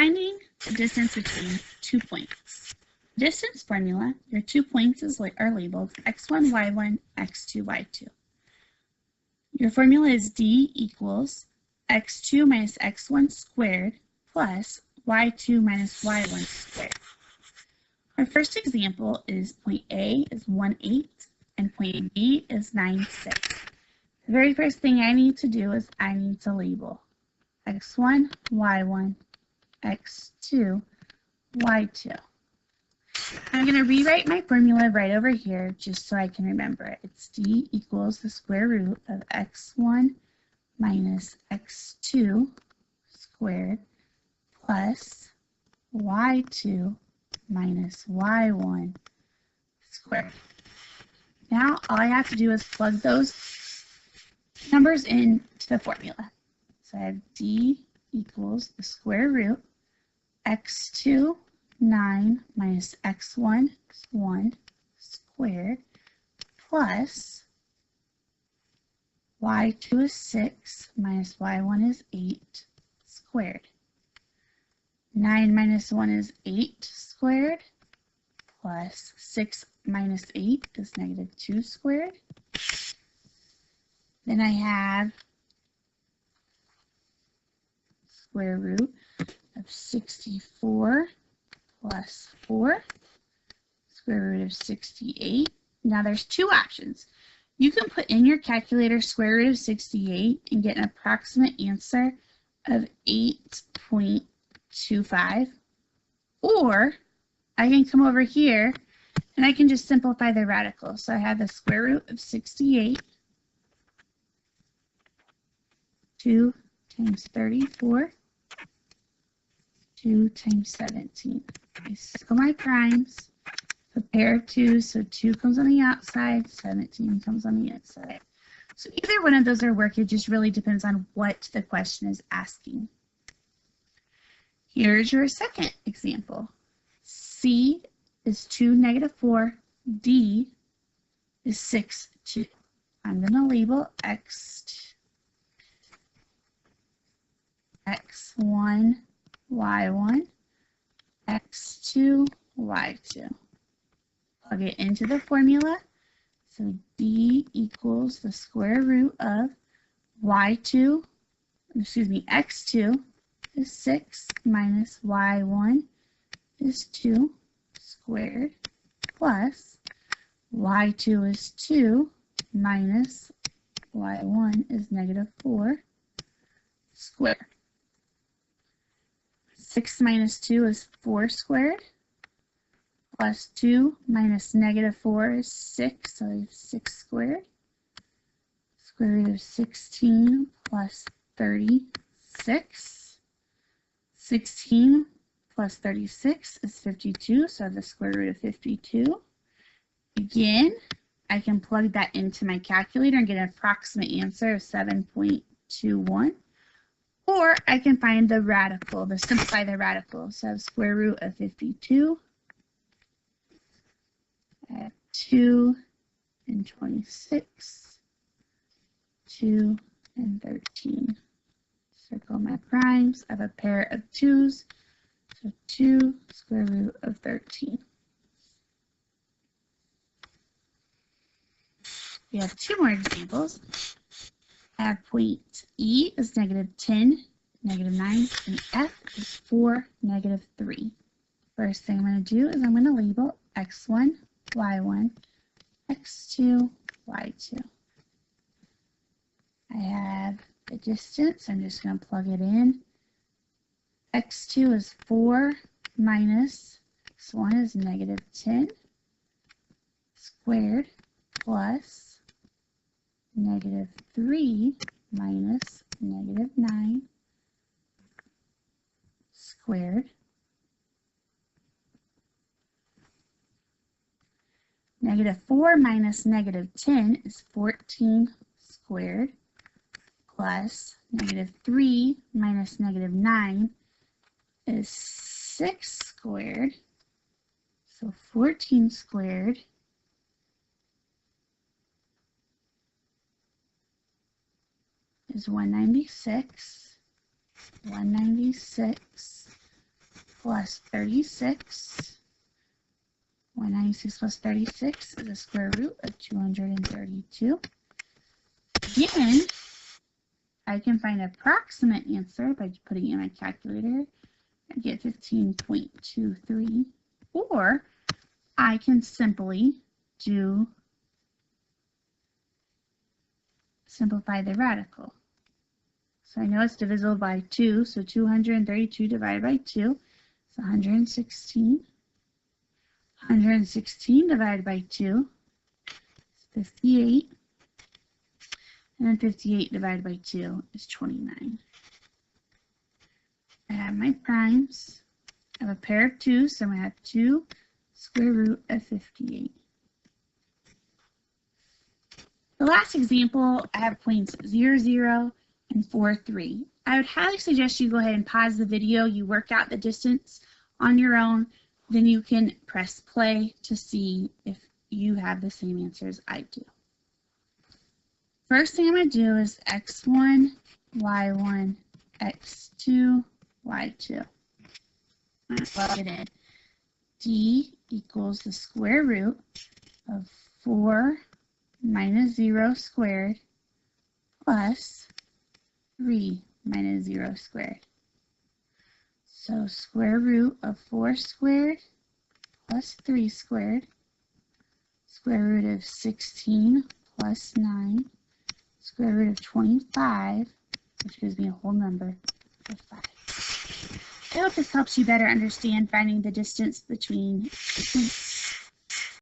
Finding the distance between 2 points. Distance formula, your 2 points are labeled x1, y1, x2, y2. Your formula is d equals x2 minus x1 squared plus y2 minus y1 squared. Our first example is point A is 1/8 and point B is 9/6. The very first thing I need to do is I need to label x1, y1, x2, y2. I'm going to rewrite my formula right over here just so I can remember it. It's d equals the square root of x1 minus x2 squared plus y2 minus y1 squared. Now all I have to do is plug those numbers into the formula. So I have d equals the square root x2 9 minus x1 is 1 squared plus y2 is 6 minus y1 is 8 squared. 9 minus 1 is 8 squared plus 6 minus 8 is negative 2 squared. Then I have square root of 64 plus 4, square root of 68. Now there's two options. You can put in your calculator square root of 68 and get an approximate answer of 8.25, or I can come over here and I can just simplify the radical. So I have the square root of 68, 2 times 34, 2 times 17. I circle my primes, a pair of 2, so 2 comes on the outside, 17 comes on the inside. So either one of those will work. It just really depends on what the question is asking. Here's your second example. C is 2, negative 4. D is 6, 2. I'm going to label x1, y1, x2, y2. Plug it into the formula. So d equals the square root of x2 is 6 minus y1 is 2 squared plus y2 is 2 minus y1 is negative 4 squared. 6 minus 2 is 4 squared plus 2 minus negative 4 is 6, so I have 6 squared. Square root of 16 plus 36. 16 plus 36 is 52, so I have the square root of 52. Again, I can plug that into my calculator and get an approximate answer of 7.21. Or I can find the radical, simplify the radical. So I have square root of 52. I have 2 and 26, 2 and 13. Circle my primes. I have a pair of 2's, so 2 square root of 13. We have 2 more examples. I have point E is negative 10, negative 9, and F is 4, negative 3. First thing I'm going to do is I'm going to label x1, y1, x2, y2. I have the distance. I'm just going to plug it in. x2 is 4 minus x1 is negative 10 squared plus negative 3 minus negative 9 squared. Negative 4 minus negative 10 is 14 squared plus negative 3 minus negative 9 is 6 squared. So 14 squared is 196. 196 plus 36. 196 plus 36 is the square root of 232. Again, I can find an approximate answer by putting it in my calculator. I get 15.23. Or I can simply simplify the radical. So I know it's divisible by 2, so 232 divided by 2 is 116. 116 divided by 2 is 58. And then 58 divided by 2 is 29. I have my primes. I have a pair of 2s, so I'm going to have 2 square root of 58. The last example, I have points 0, 0, and 4, 3. I would highly suggest you go ahead and pause the video, you work out the distance on your own, then you can press play to see if you have the same answer as I do. First thing I'm going to do is x1, y1, x2, y2. I'm going to plug it in. D equals the square root of 4 minus 0 squared plus 3 minus 0 squared. So square root of 4 squared plus 3 squared, square root of 16 plus 9, square root of 25, which gives me a whole number of 5. I hope this helps you better understand finding the distance between points.